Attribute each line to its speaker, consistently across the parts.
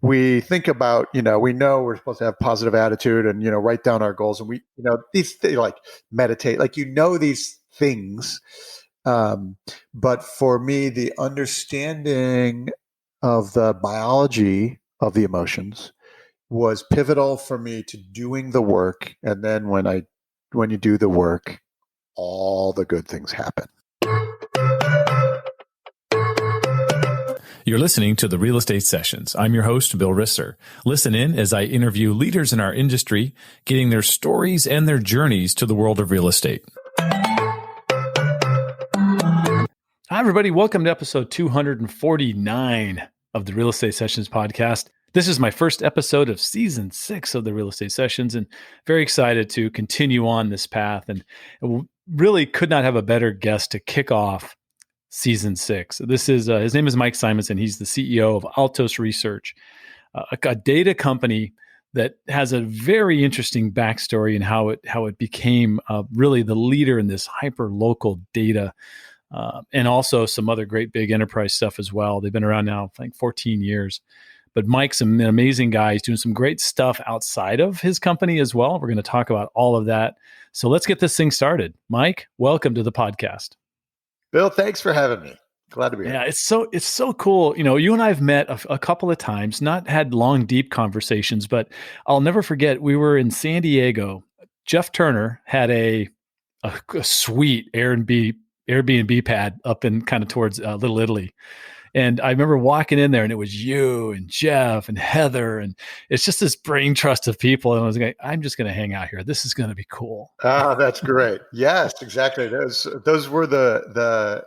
Speaker 1: we think about, we know we're supposed to have positive attitude and, write down our goals, and we, these like meditate, like, these things. But for me, the understanding of the biology of the emotions was pivotal for me to doing the work. And then when you do the work, all the good things happen.
Speaker 2: You're listening to the Real Estate Sessions. I'm your host, Bill Risser. Listen in as I interview leaders in our industry, getting their stories and their journeys to the world of real estate. Hi, everybody. Welcome to episode 249 of the Real Estate Sessions podcast. This is my first episode of season 6 of the Real Estate Sessions, and very excited to continue on this path. And really could not have a better guest to kick off season 6. This is his name is Mike Simonsen. He's the CEO of Altos Research, a data company that has a very interesting backstory in how it became really the leader in this hyper local data, and also some other great big enterprise stuff as well. They've been around now, I think, 14 years. But Mike's an amazing guy. He's doing some great stuff outside of his company as well. We're going to talk about all of that. So let's get this thing started. Mike, welcome to the podcast.
Speaker 1: Bill, thanks for having me. Glad to be here.
Speaker 2: Yeah, it's so cool. You and I have met a couple of times, not had long, deep conversations, but I'll never forget. We were in San Diego. Jeff Turner had a sweet Airbnb pad up in kind of towards Little Italy. And I remember walking in there, and it was you and Jeff and Heather, and it's just this brain trust of people. And I was like, I'm just going to hang out here. This is going to be cool.
Speaker 1: Ah, that's great. Yes, exactly. Those were the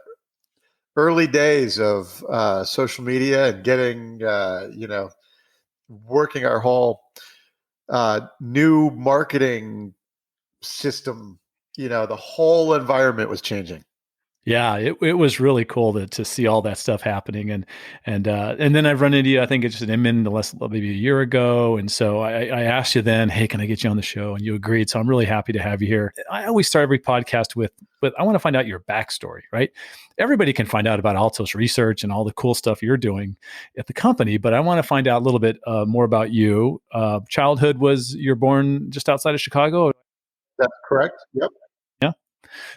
Speaker 1: early days of social media and getting, working our whole new marketing system. The whole environment was changing.
Speaker 2: Yeah, it was really cool to see all that stuff happening, and then I've run into you. I think it's maybe a year ago, and so I asked you then, hey, can I get you on the show? And you agreed. So I'm really happy to have you here. I always start every podcast with I want to find out your backstory, right? Everybody can find out about Altos Research and all the cool stuff you're doing at the company, but I want to find out a little bit more about you. Childhood you're born just outside of Chicago?
Speaker 1: That's correct. Yep.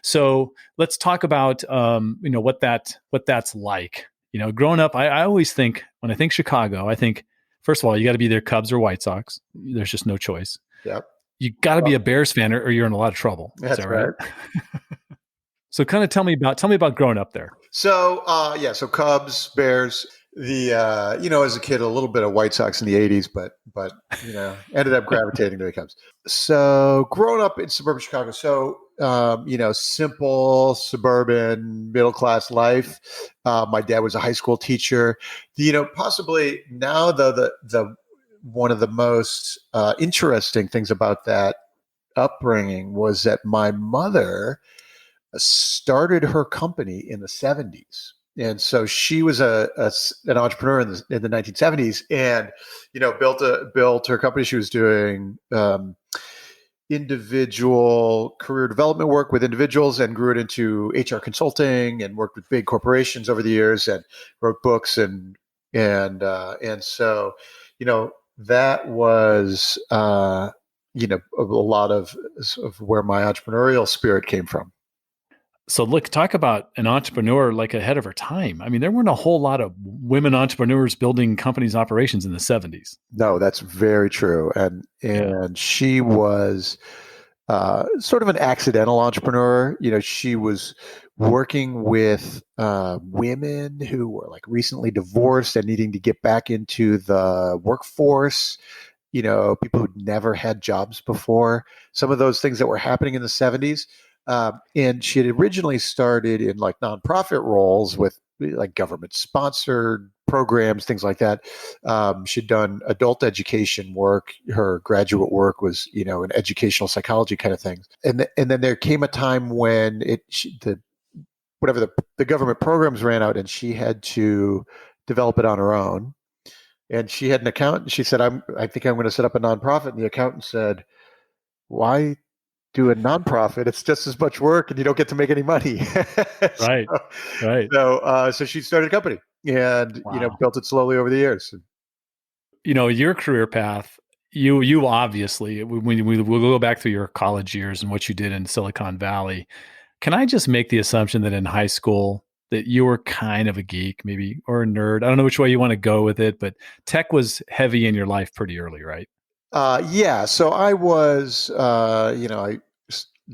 Speaker 2: So let's talk about, what that's like. Growing up, I always think, when I think Chicago, I think, first of all, you got to be either Cubs or White Sox. There's just no choice.
Speaker 1: Yep.
Speaker 2: You got to be a Bears fan or you're in a lot of trouble.
Speaker 1: That's
Speaker 2: Is that right? So kind of tell me about growing up there.
Speaker 1: So, so Cubs, Bears, as a kid, a little bit of White Sox in the 80s, but ended up gravitating to the Cubs. So growing up in suburban Chicago, simple suburban middle-class life. My dad was a high school teacher. Possibly now, though, the one of the most interesting things about that upbringing was that my mother started her company in the 70s. And so she was an entrepreneur in the 1970s, and built her company. She was doing individual career development work with individuals, and grew it into HR consulting, and worked with big corporations over the years, and wrote books, and so that was a lot of where my entrepreneurial spirit came from.
Speaker 2: So look, talk about an entrepreneur like ahead of her time. I mean, there weren't a whole lot of women entrepreneurs building companies' operations in the 70s.
Speaker 1: No, that's very true. And she was sort of an accidental entrepreneur. She was working with women who were like recently divorced and needing to get back into the workforce. People who'd never had jobs before. Some of those things that were happening in the 70s. And she had originally started in like nonprofit roles with like government sponsored programs, things like that. She'd done adult education work. Her graduate work was, an educational psychology kind of thing. And then there came a time when the government programs ran out, and she had to develop it on her own. And she had an accountant. She said, I think I'm going to set up a nonprofit. And the accountant said, why do a nonprofit? It's just as much work, and you don't get to make any money.
Speaker 2: Right.
Speaker 1: So she started a company, and
Speaker 2: Wow.
Speaker 1: built it slowly over the years.
Speaker 2: your career path, you obviously, we'll go back through your college years and what you did in Silicon Valley. Can I just make the assumption that in high school that you were kind of a geek, maybe, or a nerd? I don't know which way you want to go with it, but tech was heavy in your life pretty early, right?
Speaker 1: Yeah. So I was,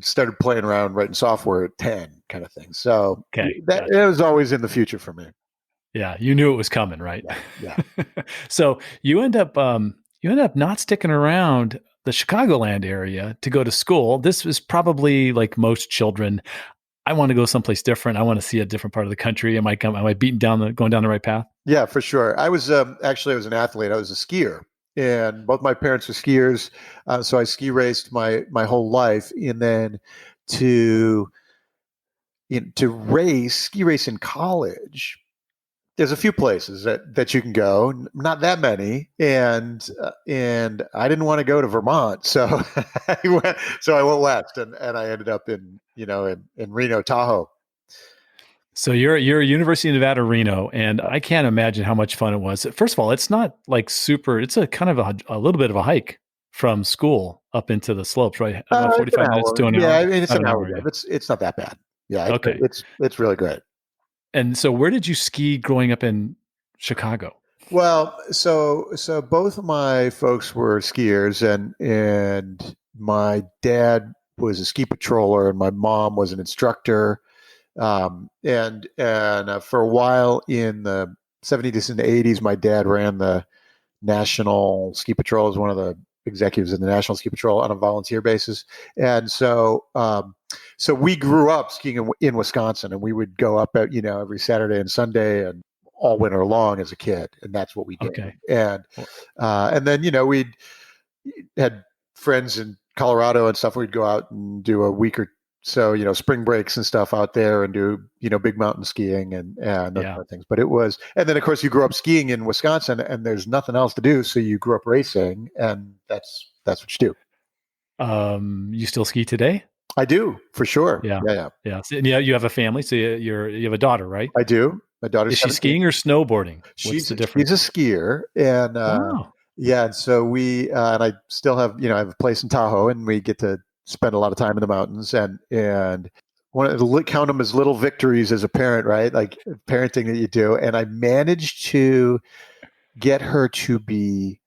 Speaker 1: started playing around writing software at 10 kind of thing. So
Speaker 2: Okay,
Speaker 1: that
Speaker 2: gotcha.
Speaker 1: it was always in the future for me.
Speaker 2: Yeah, you knew it was coming, right?
Speaker 1: Yeah. Yeah.
Speaker 2: So you end up not sticking around the Chicagoland area to go to school. This was probably like most children. I want to go someplace different. I want to see a different part of the country. Am I going down the right path?
Speaker 1: Yeah, for sure. I was actually I was an athlete. I was a skier, and both my parents were skiers, so I ski raced my whole life. And then to ski race in college, there's a few places that you can go, not that many, and I didn't want to go to Vermont, so I went west, and I ended up in Reno, Tahoe.
Speaker 2: So you're a University of Nevada, Reno, and I can't imagine how much fun it was. First of all, it's not like super. It's a kind of a little bit of a hike from school up into the slopes, right? About
Speaker 1: It's an
Speaker 2: 45 minutes
Speaker 1: hour.
Speaker 2: to an
Speaker 1: Yeah, I
Speaker 2: hour.
Speaker 1: mean it's
Speaker 2: About
Speaker 1: an
Speaker 2: an
Speaker 1: hour
Speaker 2: hour,
Speaker 1: drive.
Speaker 2: yeah.
Speaker 1: It's not that bad. Yeah,
Speaker 2: Okay.
Speaker 1: it's really great.
Speaker 2: And so, where did you ski growing up in Chicago?
Speaker 1: Well, so both of my folks were skiers, and my dad was a ski patroller, and my mom was an instructor. And for a while in the 70s and 80s, my dad ran the National Ski Patrol as one of the executives in the National Ski Patrol on a volunteer basis. And so we grew up skiing in Wisconsin, and we would go up every Saturday and Sunday and all winter long as a kid, and that's what we did.
Speaker 2: Okay.
Speaker 1: And
Speaker 2: Well,
Speaker 1: and then we had friends in Colorado and stuff. We'd go out and do a week or so, spring breaks and stuff out there and do, big mountain skiing and those
Speaker 2: yeah.
Speaker 1: kind of things. But it was, and then of course you grew up skiing in Wisconsin and there's nothing else to do. So you grew up racing, and that's what you do.
Speaker 2: You still ski today?
Speaker 1: I do, for sure.
Speaker 2: Yeah.
Speaker 1: Yeah. Yeah.
Speaker 2: Yeah. So, yeah. You have a family, so you have a daughter, right?
Speaker 1: I do. My daughter's
Speaker 2: Is she
Speaker 1: 17.
Speaker 2: skiing or snowboarding? What's the
Speaker 1: She's a
Speaker 2: difference?
Speaker 1: skier, and
Speaker 2: Oh,
Speaker 1: yeah, and so and I still have I have a place in Tahoe, and we get to spend a lot of time in the mountains, and one of the count them as little victories as a parent, right? Like parenting that you do, and I managed to get her to be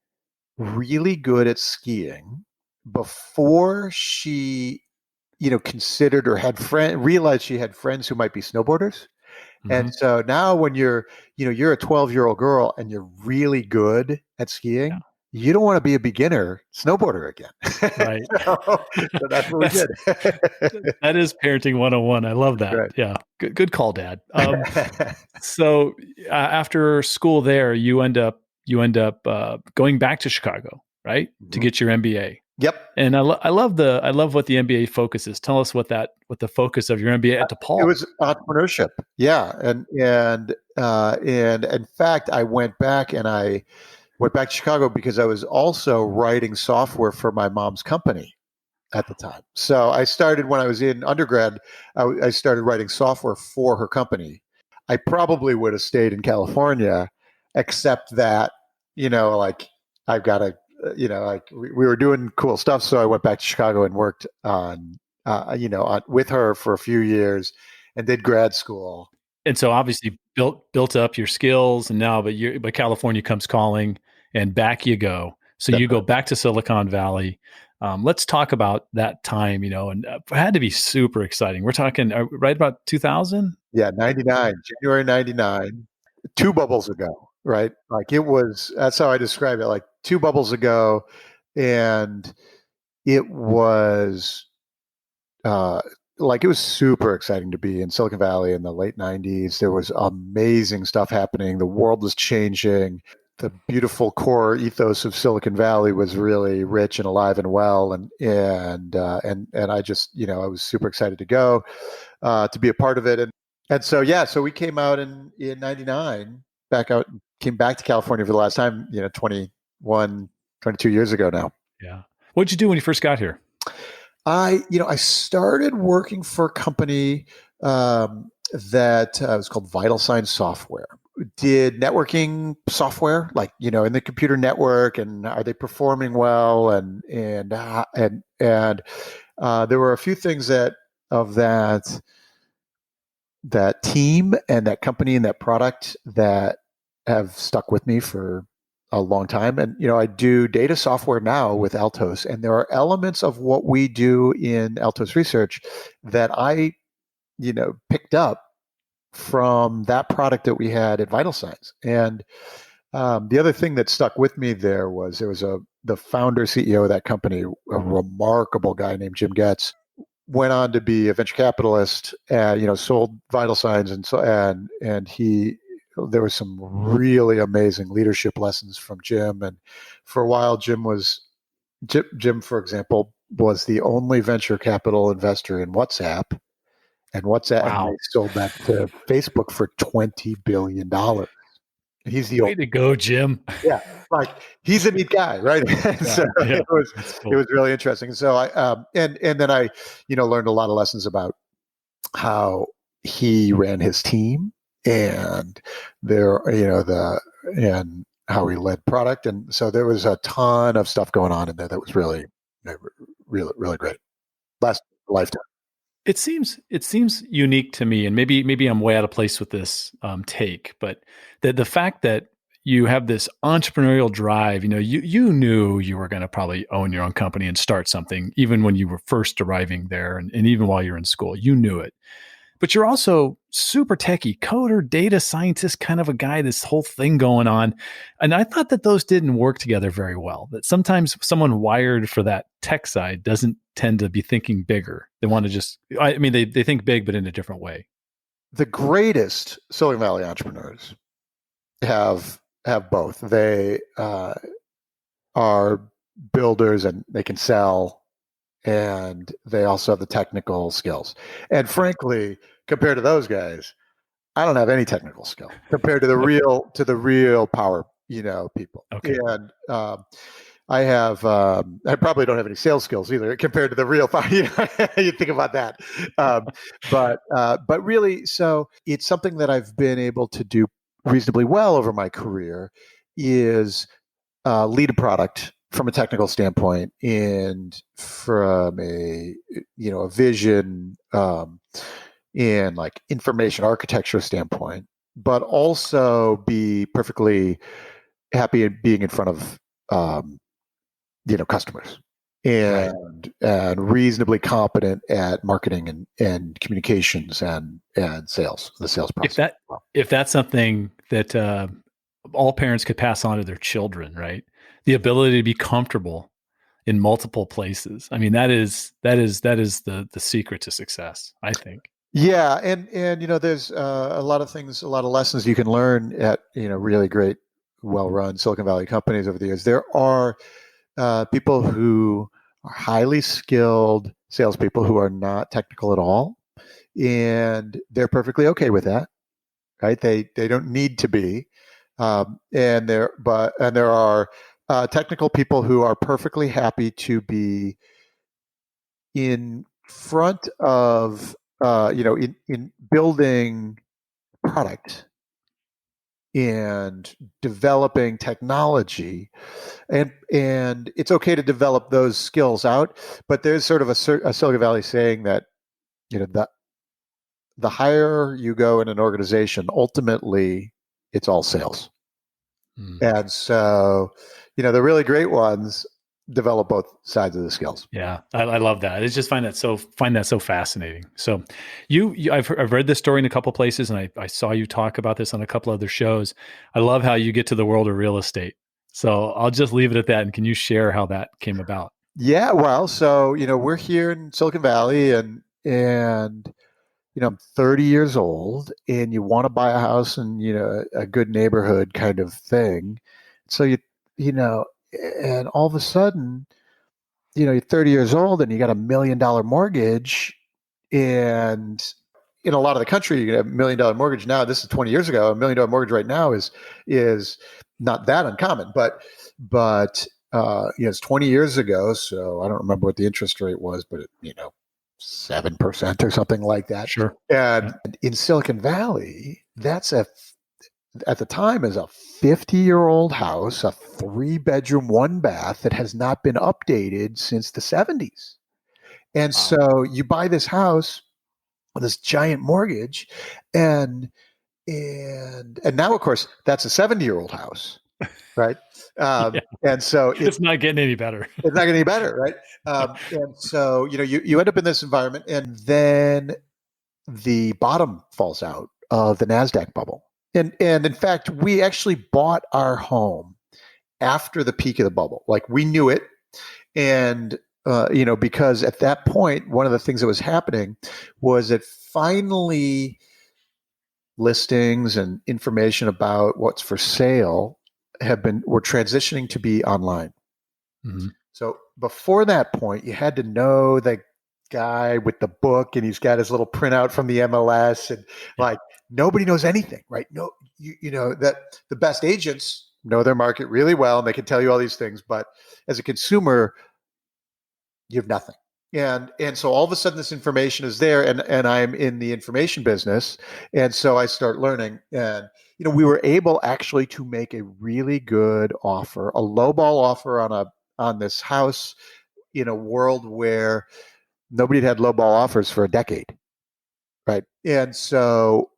Speaker 1: really good at skiing before she considered or had realized she had friends who might be snowboarders. And
Speaker 2: hmm,
Speaker 1: so now when you're a 12-year-old girl and you're really good at
Speaker 2: yeah.
Speaker 1: skiing, you don't want to be a beginner snowboarder again.
Speaker 2: Right.
Speaker 1: So that's what we
Speaker 2: That's
Speaker 1: did.
Speaker 2: that is parenting 101. I love that.
Speaker 1: Right.
Speaker 2: Yeah. Good call, Dad. So after school there, you end up going back to Chicago, right, to
Speaker 1: Mhm.
Speaker 2: get your MBA.
Speaker 1: Yep.
Speaker 2: And I love what the MBA focuses. Tell us what the focus of your MBA at
Speaker 1: It
Speaker 2: DePaul.
Speaker 1: was entrepreneurship. Yeah. And in fact, I went back to Chicago because I was also writing software for my mom's company at the time. So I started when I was in undergrad. I started writing software for her company. I probably would have stayed in California, except that like I've got to, like we were doing cool stuff. So I went back to Chicago and worked with her for a few years, and did grad school.
Speaker 2: And so obviously built up your skills, and now but California comes calling, and back you go. So
Speaker 1: That's
Speaker 2: you go
Speaker 1: right.
Speaker 2: back to Silicon Valley. Let's talk about that time, and it had to be super exciting. We're talking right about 2000.
Speaker 1: Yeah, 99, January 99, two bubbles ago, right? Like it was, that's how I describe it, like two bubbles ago. And it was, uh, like it was super exciting to be in Silicon Valley in the late 90s. There was amazing stuff happening. The world was changing. The beautiful core ethos of Silicon Valley was really rich and alive and well. And I just, I was super excited to go, to be a part of it. And so, yeah, so we came out in 99, came back to California for the last time, 21, 22 years ago now.
Speaker 2: Yeah. What'd you do when you first got here?
Speaker 1: I started working for a company that was called Vital Signs Software. did networking software, like, in the computer network, and are they performing well? And there were a few things of that team and that company and that product that have stuck with me for a long time. And I do data software now with Altos, and there are elements of what we do in Altos research that I picked up from that product that we had at Vital Signs. And the other thing that stuck with me there was the founder CEO of that company, a remarkable guy named Jim Getz, went on to be a venture capitalist, and sold Vital Signs, and he there was some really amazing leadership lessons from Jim. And for a while, Jim, for example, was the only venture capital investor in WhatsApp, and they
Speaker 2: Wow.
Speaker 1: sold that to Facebook for $20 billion. He's the
Speaker 2: Way to go, Jim.
Speaker 1: Yeah, like, he's a neat guy, right?
Speaker 2: Yeah.
Speaker 1: So
Speaker 2: Yeah.
Speaker 1: it was
Speaker 2: That's
Speaker 1: it
Speaker 2: cool.
Speaker 1: was really interesting. So I and then I learned a lot of lessons about how he ran his team, and there the and how he led product, and so there was a ton of stuff going on in there that was really, really great. Last lifetime.
Speaker 2: It seems unique to me, and maybe I'm way out of place with this take, but the fact that you have this entrepreneurial drive, you knew you were going to probably own your own company and start something, even when you were first arriving there, and even while you're in school, you knew it. But you're also super techie, coder, data scientist, kind of a guy, this whole thing going on. And I thought that those didn't work together very well. That sometimes someone wired for that tech side doesn't tend to be thinking bigger. They want to I mean, they think big, but in a different way.
Speaker 1: The greatest Silicon Valley entrepreneurs have both. They are builders, and they can sell, and they also have the technical skills. And frankly, compared to those guys, I don't have any technical skill compared to
Speaker 2: Okay.
Speaker 1: the real power, people.
Speaker 2: Okay.
Speaker 1: And I probably don't have any sales skills either compared to the real power. You think about that. Um, but really, so it's something that I've been able to do reasonably well over my career, is lead a product from a technical standpoint, and from a vision, and like information architecture standpoint, but also be perfectly happy at being in front of customers,
Speaker 2: Right.
Speaker 1: and reasonably competent at marketing, and communications, and sales, the sales
Speaker 2: If
Speaker 1: process.
Speaker 2: that if that's something that all parents could pass on to their children, right? The ability to be comfortable in multiple places. I mean, that is the secret to success, I think.
Speaker 1: Yeah, and there's a lot of things, a lot of lessons you can learn at really great, well-run Silicon Valley companies over the years. There are people who are highly skilled salespeople who are not technical at all, and they're perfectly okay with that, right? They don't need to be, and there are technical people who are perfectly happy to be in front of in building product and developing technology, and it's okay to develop those skills out. But there's sort of a Silicon Valley saying that the higher you go in an organization, ultimately it's all sales.
Speaker 2: Mm.
Speaker 1: And so the really great ones develop both sides of the skills.
Speaker 2: Yeah, I love that. I just find that so fascinating. So, I've read this story in a couple places, and I saw you talk about this on a couple other shows. I love how you get to the world of real estate. So I'll just leave it at that. And can you share how that came about?
Speaker 1: Yeah, well, so we're here in Silicon Valley, and I'm 30 years old, and you want to buy a house in a good neighborhood kind of thing. So you know, and all of a sudden, you're 30 years old, and you got $1 million mortgage, and in a lot of the country, you get $1 million mortgage now. This is 20 years ago. $1 million mortgage right now is not that uncommon, but it's 20 years ago, so I don't remember what the interest rate was, but 7% or something like that.
Speaker 2: Sure. Yeah.
Speaker 1: And in Silicon Valley, that's at the time is a 50-year-old house, a 3-bedroom, 1 bath that has not been updated since the 70s. And
Speaker 2: Wow.
Speaker 1: so you buy this house with this giant mortgage, and now, of course, that's a 70-year-old house, right?
Speaker 2: Yeah.
Speaker 1: And so
Speaker 2: It's not getting any better.
Speaker 1: it's not getting any better, right? And so you end up in this environment, and then the bottom falls out of the Nasdaq bubble. And in fact, we actually bought our home after the peak of the bubble. Like, we knew it, and because at that point, one of the things that was happening was that finally listings and information about what's for sale were transitioning to be online.
Speaker 2: Mm-hmm.
Speaker 1: So before that point, you had to know the guy with the book, and he's got his little printout from the MLS, and like, nobody knows anything, right? No, you know that the best agents know their market really well, and they can tell you all these things, but as a consumer, you have nothing. And so all of a sudden this information is there, and I'm in the information business, and so I start learning. And we were able actually to make a really good offer, a lowball offer on this house in a world where nobody had lowball offers for a decade, right? And so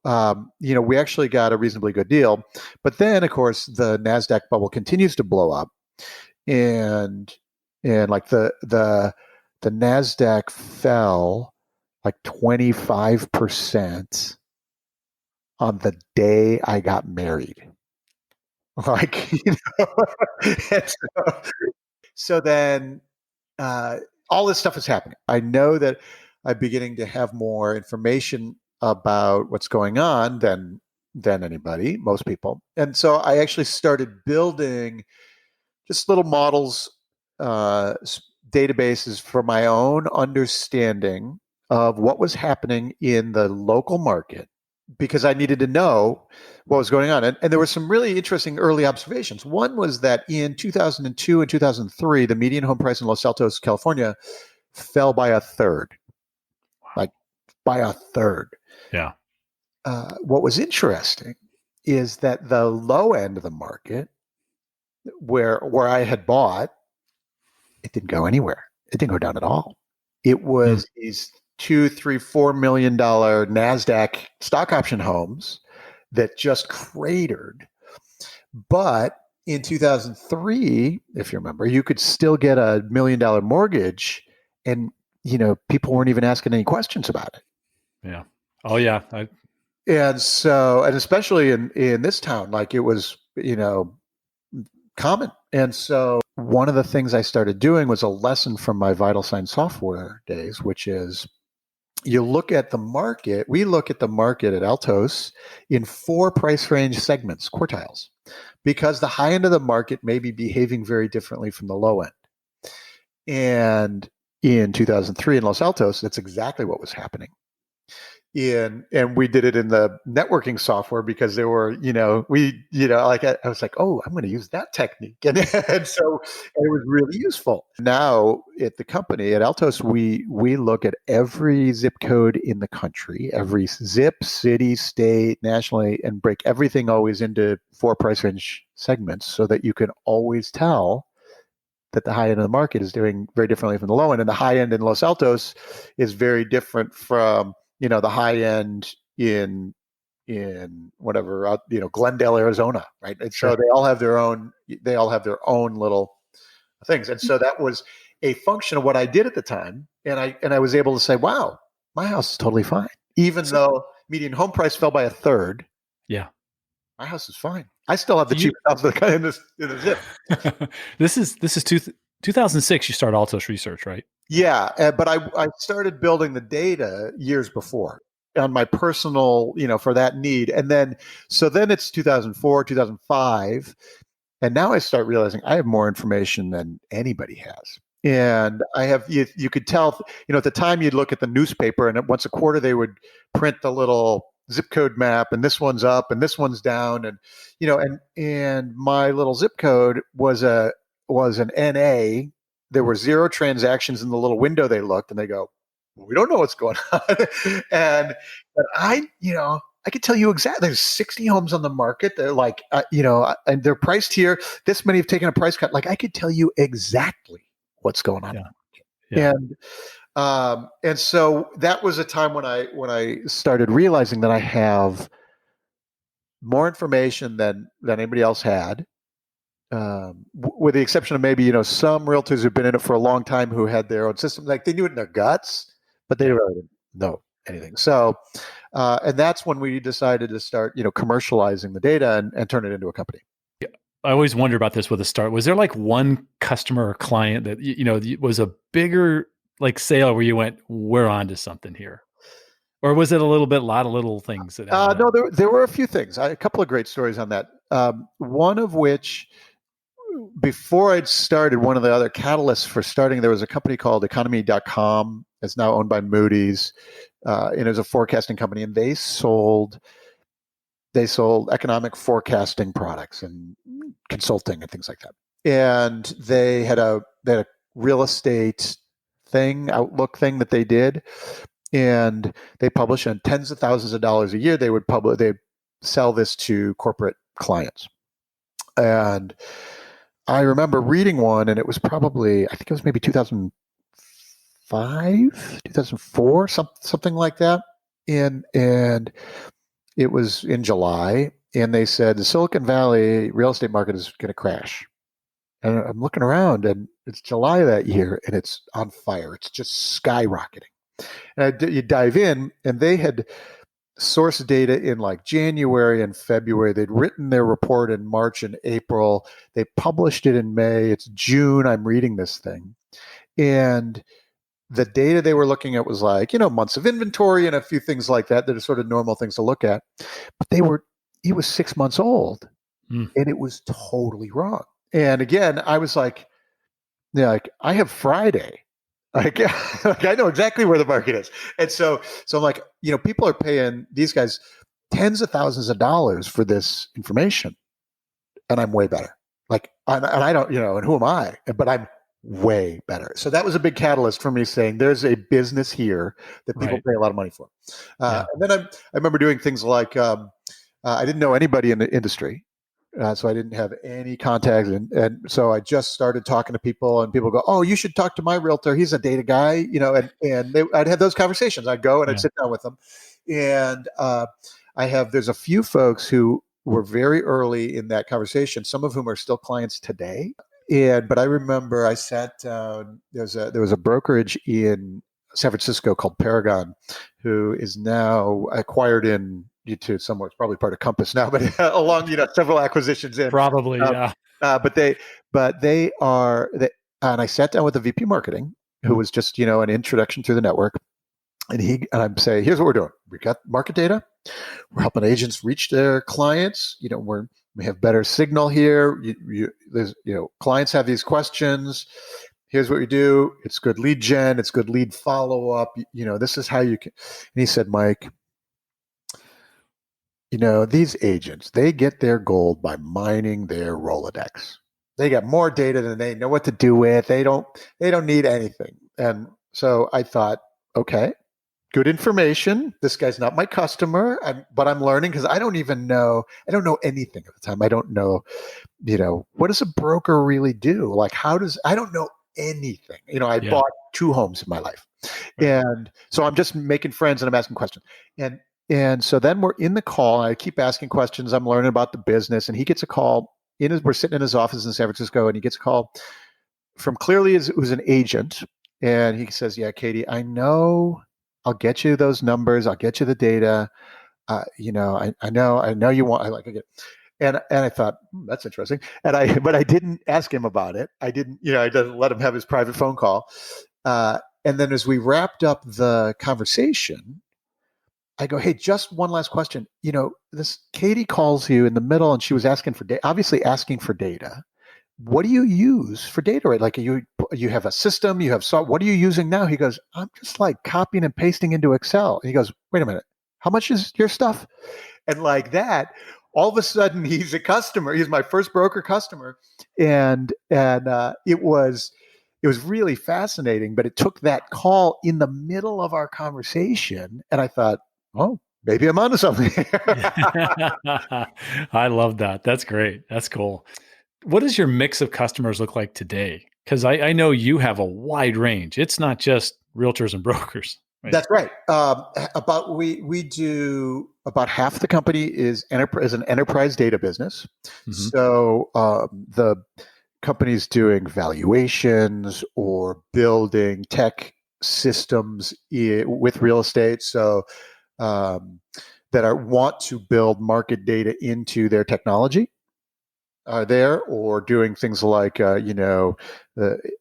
Speaker 1: we actually got a reasonably good deal. But then, of course, the Nasdaq bubble continues to blow up, and like the Nasdaq fell like 25% on the day I got married. Like, and so then all this stuff is happening. I know that I'm beginning to have more information about what's going on than anybody, most people. And so I actually started building just little models, uh, databases for my own understanding of what was happening in the local market, because I needed to know what was going on. And there were some really interesting early observations. One was that in 2002 and 2003, the median home price in Los Altos, California, fell by a third, like by a third.
Speaker 2: Yeah.
Speaker 1: What was interesting is that the low end of the market, where I had bought, it didn't go anywhere. It didn't go down at all. It was these $2, $3, $4 million NASDAQ stock option homes that just cratered. But in 2003, if you remember, you could still get a $1 million mortgage, and people weren't even asking any questions about it.
Speaker 2: Yeah. Oh yeah.
Speaker 1: And so, and especially in this town, like, it was common. And so one of the things I started doing was a lesson from my Vital Sign software days, which is, you look at the market. We look at the market at Altos in 4 price range segments, quartiles, because the high end of the market may be behaving very differently from the low end. And in 2003 in Los Altos, that's exactly what was happening. And we did it in the networking software, because there were, like, I was like, oh, I'm going to use that technique. And so it was really useful. Now at the company at Altos, we look at every zip code in the country, every zip, city, state, nationally, and break everything always into 4 price range segments, so that you can always tell that the high end of the market is doing very differently from the low end. And the high end in Los Altos is very different from the high end in whatever, Glendale, Arizona, right? And
Speaker 2: Sure.
Speaker 1: so they all have their own little things. And so that was a function of what I did at the time. And I was able to say, wow, my house is totally fine. Even though median home price fell by a third.
Speaker 2: Yeah.
Speaker 1: My house is fine. I still have the cheapest house in the zip.
Speaker 2: This is 2006. You start Altos Research, right?
Speaker 1: Yeah, but I started building the data years before on my personal, for that need. And then it's 2004, 2005. And now I start realizing I have more information than anybody has. And I have, you could tell, at the time you'd look at the newspaper, and once a quarter they would print the little zip code map, and this one's up and this one's down. And, and my little zip code was an NA. There were 0 transactions in the little window they looked, and they go, well, we don't know what's going on. But I could tell you exactly. There's 60 homes on the market. They're like, and they're priced here. This many have taken a price cut. Like I could tell you exactly what's going on.
Speaker 2: Yeah. Yeah.
Speaker 1: And so that was a time when I started realizing that I have more information than anybody else had, with the exception of maybe some realtors who've been in it for a long time who had their own system, like they knew it in their guts, but they really didn't know anything. So, and that's when we decided to start commercializing the data and turn it into a company.
Speaker 2: I always wonder about this with a start. Was there like one customer or client that was a bigger like sale where you went, we're on to something here? Or was it a lot of little things that added
Speaker 1: No,
Speaker 2: up?
Speaker 1: there were a few things. A couple of great stories on that. One of which, before I'd started, one of the other catalysts for starting, there was a company called economy.com. It's now owned by Moody's. And it was a forecasting company, and they sold economic forecasting products and consulting and things like that. And they had a real estate outlook thing that they did, and they publish on tens of thousands of dollars a year. They sell this to corporate clients. And I remember reading one, and it was probably, I think it was maybe 2005, 2004, something like that. And it was in July, and they said the Silicon Valley real estate market is going to crash. And I'm looking around, and it's July that year, and it's on fire. It's just skyrocketing. And you dive in, and they had source data in like January and February. They'd written their report in March and April. They published it in May. It's June. I'm reading this thing. And the data they were looking at was like, months of inventory and a few things like that are sort of normal things to look at. But it was 6 months old, and it was totally wrong. And again, I was like, I have Friday. Like I know exactly where the market is. And so I'm like, people are paying these guys tens of thousands of dollars for this information, and I'm way better. Like, and I don't, and who am I? But I'm way better. So that was a big catalyst for me saying there's a business here that people pay a lot of money for. And then I remember doing things like, I didn't know anybody in the industry. So I didn't have any contacts, and so I just started talking to people, and people go, "Oh, you should talk to my realtor. He's a data guy," I'd have those conversations. I'd go and I'd sit down with them, and there's a few folks who were very early in that conversation, some of whom are still clients today. But I remember I sat down. There was a brokerage in San Francisco called Paragon, who is now acquired into somewhere. It's probably part of Compass now, but along several acquisitions in.
Speaker 2: Probably, yeah.
Speaker 1: But they are. And I sat down with the VP marketing, who was just an introduction through the network, and I'm saying, here's what we're doing. We got market data. We're helping agents reach their clients. We have better signal here. Clients have these questions. Here's what we do. It's good lead gen. It's good lead follow up. This is how you can. And he said, Mike, these agents, they get their gold by mining their Rolodex. They got more data than they know what to do with. They don't need anything. And so I thought, okay, good information. This guy's not my customer, but I'm learning because I don't know anything at the time. I don't know, what does a broker really do? Like, I don't know anything. I bought 2 homes in my life. And so I'm just making friends and I'm asking questions. And so then we're in the call, and I keep asking questions. I'm learning about the business, and he gets a call we're sitting in his office in San Francisco, and he gets a call from who's an agent. And he says, yeah, Katie, I know I'll get you those numbers. I'll get you the data. I know you want, I get it. And I thought, that's interesting. But I didn't ask him about it. I didn't let him have his private phone call. And then as we wrapped up the conversation, I go, hey, just one last question. This Katie calls you in the middle, and she was asking for obviously asking for data. What do you use for data? Right? Like you have a system, you have software. What are you using now? He goes, I'm just like copying and pasting into Excel. And he goes, wait a minute, how much is your stuff? And like that, all of a sudden he's a customer. He's my first broker customer, and it was really fascinating. But it took that call in the middle of our conversation, and I thought, oh, maybe I'm onto something.
Speaker 2: I love that. That's great. That's cool. What does your mix of customers look like today? Because I know you have a wide range. It's not just realtors and brokers, right?
Speaker 1: That's right. About we do about half the company is an enterprise data business.
Speaker 2: Mm-hmm.
Speaker 1: So the companies doing valuations or building tech systems with real estate. So um, that want to build market data into their technology are there, or doing things like the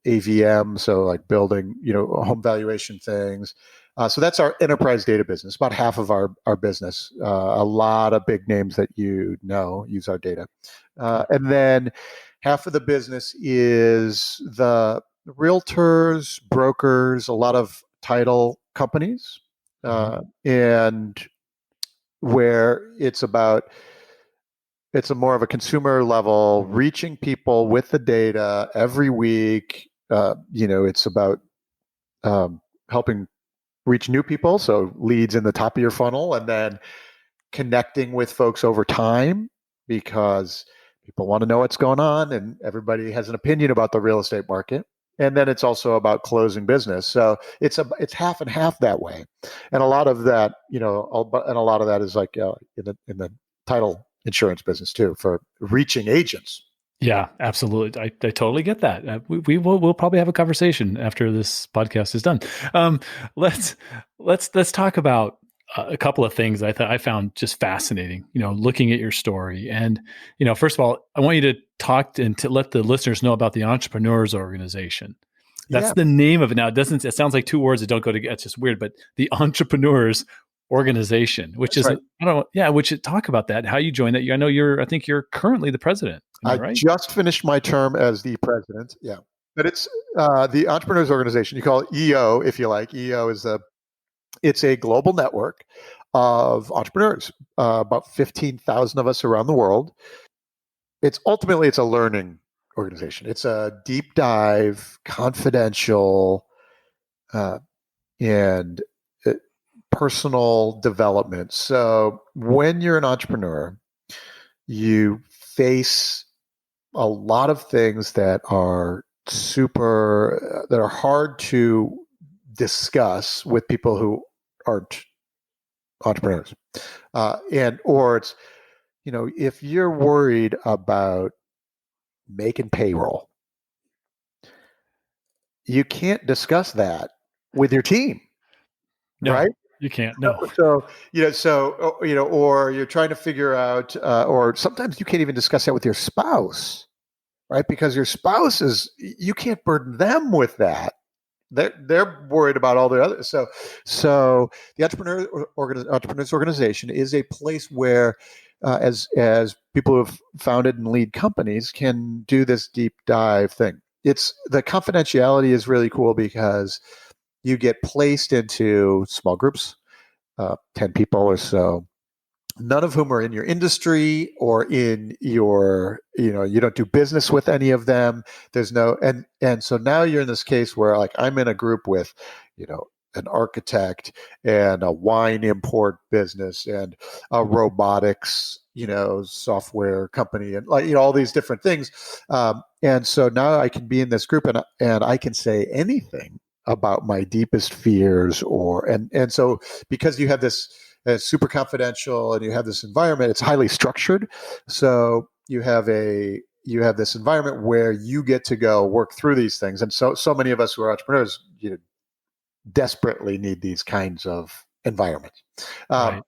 Speaker 1: AVM, so like building home valuation things. So that's our enterprise data business. About half of our business. A lot of big names that use our data,
Speaker 2: Okay.
Speaker 1: and then half of the business is the realtors, brokers, a lot of title companies,
Speaker 2: Mm-hmm.
Speaker 1: and where it's a more of a consumer level, reaching people with the data every week. It's about helping reach new people, so leads in the top of your funnel, and then connecting with folks over time because people want to know what's going on, and everybody has an opinion about the real estate market. And then it's also about closing business, so it's half and half that way, and a lot of that, and a lot of that is like in the title insurance business too, for reaching agents.
Speaker 2: Yeah, absolutely. I totally get that. We'll probably have a conversation after this podcast is done. Um, let's let's talk about a couple of things I found just fascinating. Looking at your story, and first of all, I want you to talk and to let the listeners know about the Entrepreneurs Organization. That's
Speaker 1: Yeah,
Speaker 2: the name of it. Now, it doesn't. It sounds like two words that don't go together. It's just weird. But the Entrepreneurs Organization, which
Speaker 1: that's
Speaker 2: is
Speaker 1: right.
Speaker 2: I don't know. Yeah, which talk about that. How you joined that? I know I think you're currently the president. Am I
Speaker 1: I
Speaker 2: right?
Speaker 1: just finished my term as the president. Yeah, but it's the Entrepreneurs Organization. You call it EO if you like. EO is it's a global network of entrepreneurs, about 15,000 of us around the world. It's a learning organization. It's a deep dive, confidential, uh, and uh, personal development. So when you're an entrepreneur, you face a lot of things that are hard to discuss with people who aren't entrepreneurs, and or it's if you're worried about making payroll, you can't discuss that with your team,
Speaker 2: No,
Speaker 1: right?
Speaker 2: you can't. No.
Speaker 1: Or you're trying to figure out, or sometimes you can't even discuss that with your spouse, right? Because your spouse you can't burden them with that. They're worried about all the other. So the entrepreneurs organization is a place where, as people who have founded and lead companies can do this deep dive thing. It's the confidentiality is really cool because you get placed into small groups, 10 people or so, none of whom are in your industry or in your, you don't do business with any of them. There's no, and so now you're in this case where, like, I'm in a group with, an architect and a wine import business and a robotics, software company, and, like, all these different things. And so now I can be in this group, and I can say anything about my deepest fears, and so because you have this, it's super confidential, and you have this environment, it's highly structured, so you have this environment where you get to go work through these things. And so many of us who are entrepreneurs, desperately need these kinds of environments. um,
Speaker 2: Right.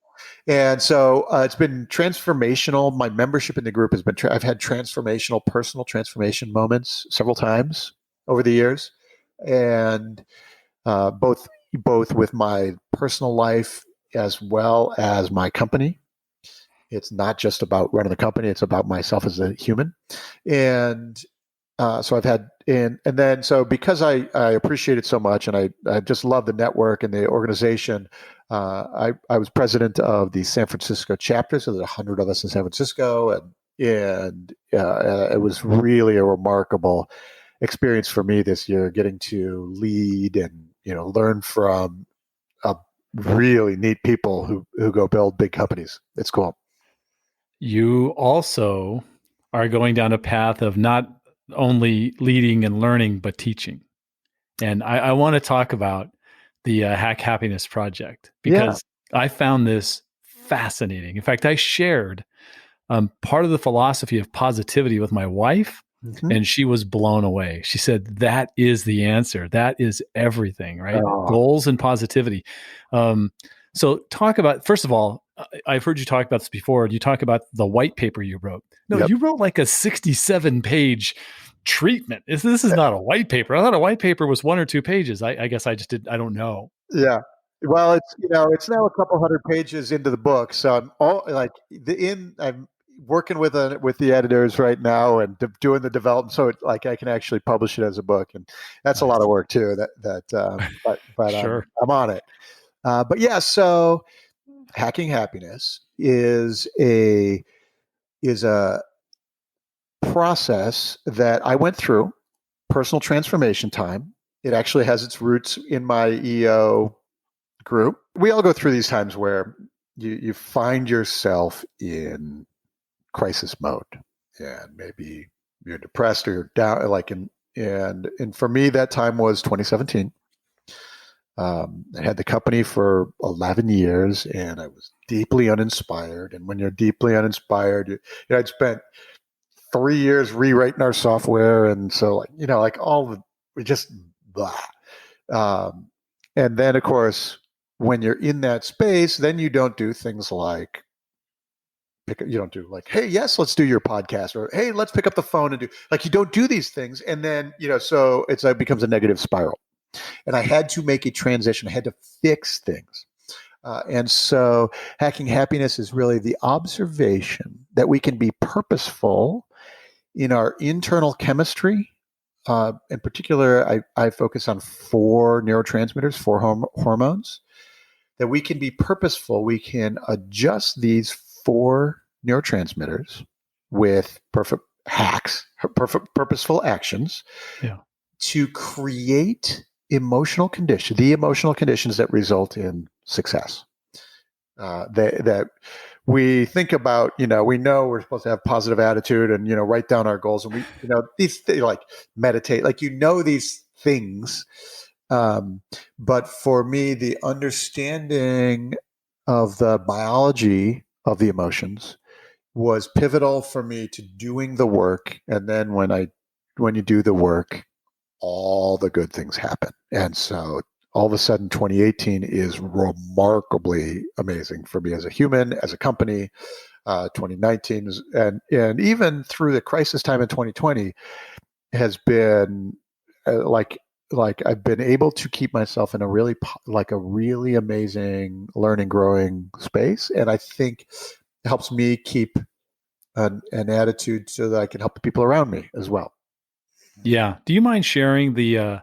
Speaker 1: and so it's been transformational. My membership in the group has been I've had transformational, personal transformation moments several times over the years, and both with my personal life as well as my company. It's not just about running the company; it's about myself as a human. And so I've had, and then so because I appreciate it so much, and I just love the network and the organization. I was president of the San Francisco chapter, so there's 100 of us in San Francisco, and it was really a remarkable experience for me this year, getting to lead and learn from a really neat people who go build big companies. It's cool.
Speaker 2: You also are going down a path of not only leading and learning, but teaching. And I want to talk about the Hack Happiness Project
Speaker 1: Yeah.
Speaker 2: because I found this fascinating. In fact, I shared part of the philosophy of positivity with my wife,
Speaker 1: Mm-hmm.
Speaker 2: and she was blown away. She said, "That is the answer. That is everything, right?
Speaker 1: Oh,
Speaker 2: Goals and positivity." Um, so, talk about, first of all, I've heard you talk about this before. You talk about the white paper you wrote. No,
Speaker 1: yep.
Speaker 2: you wrote like a 67-page treatment. This is not a white paper. I thought a white paper was 1 or 2 pages. I guess I just did. I don't know.
Speaker 1: Yeah. Well, it's now a couple hundred pages into the book, so I'm working with the editors right now and doing the development, so I can actually publish it as a book, and that's a lot
Speaker 2: Nice.
Speaker 1: of work too. But
Speaker 2: Sure.
Speaker 1: I'm on it. But yeah, so hacking happiness is a process that I went through, personal transformation time. It actually has its roots in my EO group. We all go through these times where you find yourself in crisis mode, and maybe you're depressed or you're down. And for me, that time was 2017. I had the company for 11 years, and I was deeply uninspired. And when you're deeply uninspired, I'd spent 3 years rewriting our software, and so we just blah. Um, and then, of course, when you're in that space, then you don't do things like you don't do like, hey, yes, let's do your podcast, or hey, let's pick up the phone and do like you don't do these things, and then so it becomes a negative spiral. And I had to make a transition. I had to fix things. And so hacking happiness is really the observation that we can be purposeful in our internal chemistry. In particular, I focus on 4 neurotransmitters, 4 hormones, that we can be purposeful. We can adjust these 4 neurotransmitters with perfect hacks, purposeful actions
Speaker 2: Yeah.
Speaker 1: to create the emotional conditions that result in success. That we think about, we know we're supposed to have positive attitude and, write down our goals, and these like meditate, like, these things. But for me, the understanding of the biology of the emotions was pivotal for me to doing the work. And then when you do the work, all the good things happen. And so all of a sudden, 2018 is remarkably amazing for me as a human, as a company. 2019 and even through the crisis time in 2020 has been I've been able to keep myself in a really amazing learning, growing space, and I think it helps me keep an attitude so that I can help the people around me as well.
Speaker 2: Yeah. Do you mind sharing the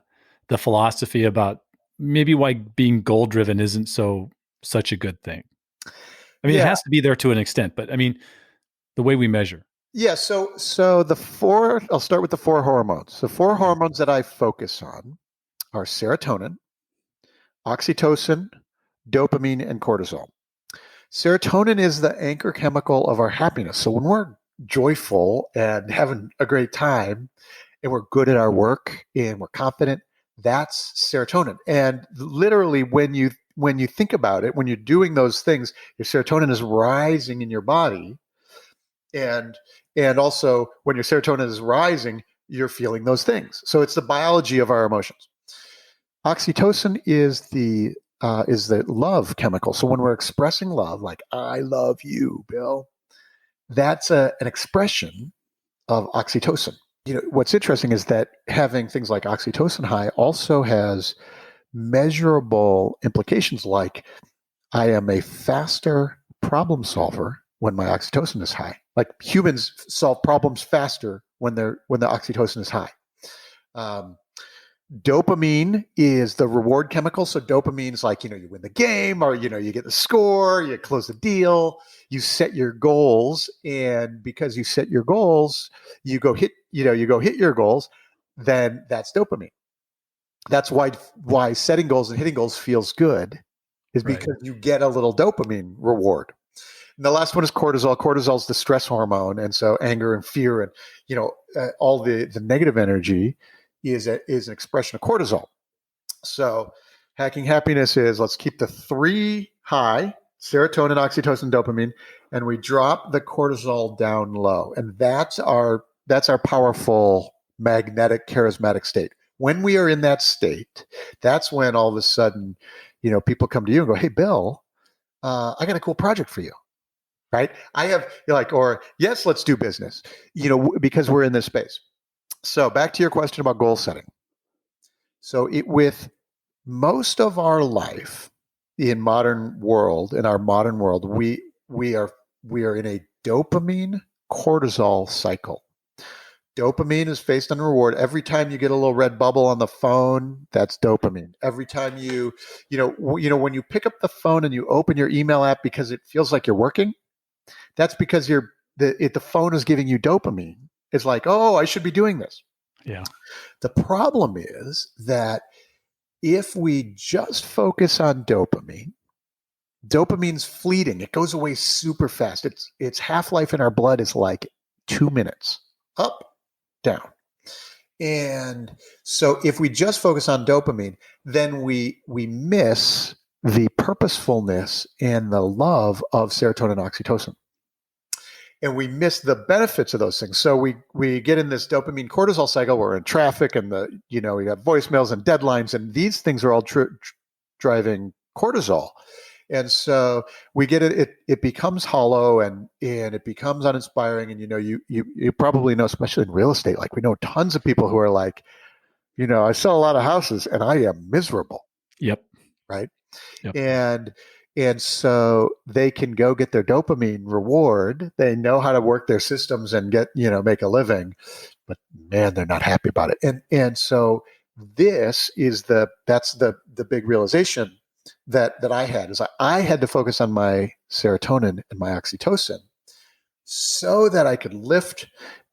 Speaker 2: philosophy about maybe why being goal driven isn't such a good thing? I mean, it
Speaker 1: Yeah,
Speaker 2: has to be there to an extent, but I mean, the way we measure.
Speaker 1: yeah. So the four. I'll start with the 4 hormones. The 4 hormones that I focus on are serotonin, oxytocin, dopamine, and cortisol. Serotonin is the anchor chemical of our happiness. So when we're joyful and having a great time, and we're good at our work and we're confident, that's serotonin. And literally, when you think about it, when you're doing those things, your serotonin is rising in your body, and also when your serotonin is rising, you're feeling those things. So it's the biology of our emotions. Oxytocin is the love chemical. So when we're expressing love, like I love you, Bill, that's an expression of oxytocin. What's interesting is that having things like oxytocin high also has measurable implications, like I am a faster problem solver when my oxytocin is high. Like humans solve problems faster when the oxytocin is high. Um, Dopamine is the reward chemical. So dopamine is like, you win the game, or, you get the score, you close the deal, you set your goals. And because you set your goals, you go hit your goals, then that's dopamine. That's why setting goals and hitting goals feels good, is because you get a little dopamine reward. And the last one is cortisol. Cortisol is the stress hormone, and so anger and fear and all the negative energy is an expression of cortisol. So hacking happiness is let's keep the three high: serotonin, oxytocin, dopamine, and we drop the cortisol down low. And that's our powerful magnetic charismatic state. When we are in that state, that's when all of a sudden, people come to you and go, "Hey, Bill, I got a cool project for you." Right? I have or yes, let's do business. Because we're in this space. So back to your question about goal setting. So with most of our life in our modern world, we are in a dopamine cortisol cycle. Dopamine is based on reward. Every time you get a little red bubble on the phone, that's dopamine. Every time when you pick up the phone and you open your email app because it feels like you're working, that's because the phone is giving you dopamine. It's like, oh, I should be doing this.
Speaker 2: Yeah.
Speaker 1: The problem is that if we just focus on dopamine's fleeting. It goes away super fast. Its half-life in our blood is like 2 minutes. Up, down. And so if we just focus on dopamine, then we miss the purposefulness and the love of serotonin and oxytocin. And we miss the benefits of those things. So we get in this dopamine cortisol cycle. We're in traffic, and we have voicemails and deadlines, and these things are all driving cortisol. And so we get it. It becomes hollow, and it becomes uninspiring. And you probably know, especially in real estate, like we know tons of people who are like, I sell a lot of houses, and I am miserable.
Speaker 2: Yep.
Speaker 1: Right.
Speaker 2: Yep.
Speaker 1: And so they can go get their dopamine reward. They know how to work their systems and make a living, but man, they're not happy about it. And so that's the big realization that I had is I had to focus on my serotonin and my oxytocin so that I could lift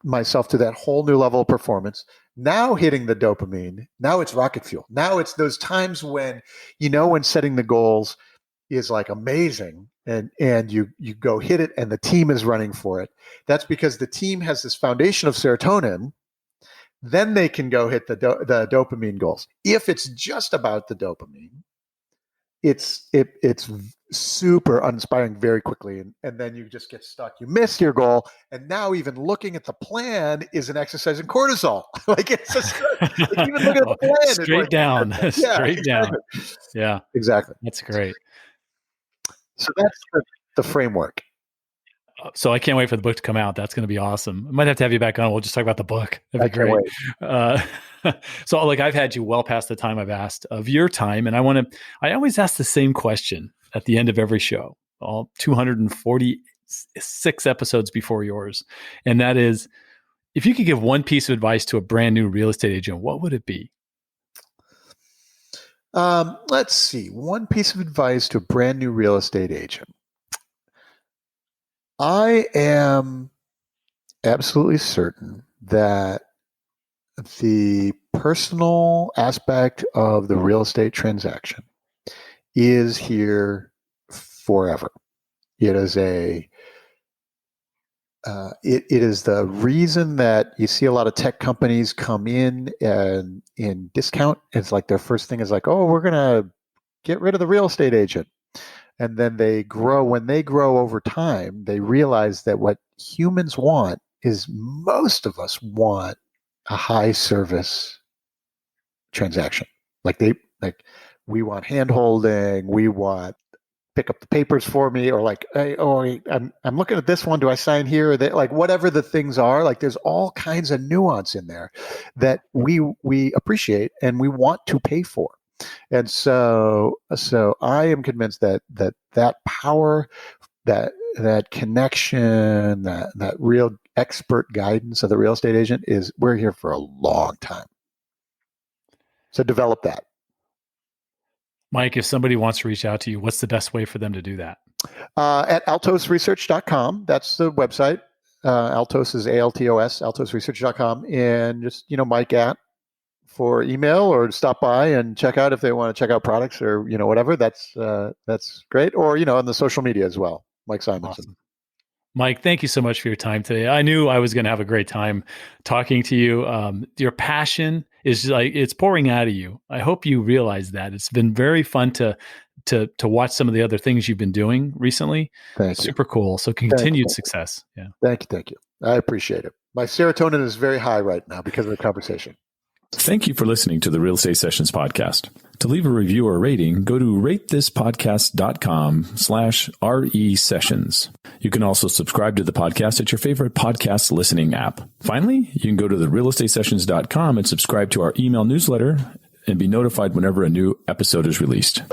Speaker 1: myself to that whole new level of performance. Now hitting the dopamine, now it's rocket fuel. Now it's those times when, when setting the goals is like amazing and you go hit it and the team is running for it. That's because the team has this foundation of serotonin. Then they can go hit the dopamine goals. If it's just about the dopamine, it's super uninspiring very quickly, and then you just get stuck. You miss your goal, and now even looking at the plan is an exercise in cortisol. Like it's just like even looking at the plan
Speaker 2: straight
Speaker 1: is
Speaker 2: down,
Speaker 1: yeah,
Speaker 2: straight down. Yeah,
Speaker 1: exactly.
Speaker 2: That's great.
Speaker 1: So that's the framework.
Speaker 2: So I can't wait for the book to come out. That's going to be awesome. I might have to have you back on. We'll just talk about the book. That'd be great. So I've had you well past the time I've asked of your time. And I always ask the same question at the end of every show, all 246 episodes before yours. And that is, if you could give one piece of advice to a brand new real estate agent, what would it be?
Speaker 1: Let's see. One piece of advice to a brand new real estate agent. I am absolutely certain that the personal aspect of the real estate transaction is here forever. It is it is the reason that you see a lot of tech companies come in and in discount. It's like their first thing is like, oh, we're going to get rid of the real estate agent. And then they grow. When they grow over time, they realize that what humans want is most of us want a high service transaction. Like we want hand holding. We want pick up the papers for me, or like, hey, I'm looking at this one. Do I sign here? Or like whatever the things are. Like there's all kinds of nuance in there that we appreciate and we want to pay for. And so I am convinced that power, that connection, that real expert guidance of the real estate agent we're here for a long time. So develop that.
Speaker 2: Mike, if somebody wants to reach out to you, what's the best way for them to do that?
Speaker 1: At altosresearch.com. That's the website. Altos is ALTOS, altosresearch.com. And just, Mike at for email or stop by and check out if they want to check out products or whatever. That's great. Or on the social media as well, Mike Simonsen.
Speaker 2: Awesome. Mike, thank you so much for your time today. I knew I was going to have a great time talking to you. Your passion is it's pouring out of you. I hope you realize that. It's been very fun to watch some of the other things you've been doing recently.
Speaker 1: Thank you.
Speaker 2: Super cool. So continued success. Yeah.
Speaker 1: Thank you. I appreciate it. My serotonin is very high right now because of the conversation.
Speaker 3: Thank you for listening to the Real Estate Sessions podcast. To leave a review or rating, go to ratethispodcast.com/RE sessions. You can also subscribe to the podcast at your favorite podcast listening app. Finally, you can go to therealestatesessions.com and subscribe to our email newsletter and be notified whenever a new episode is released.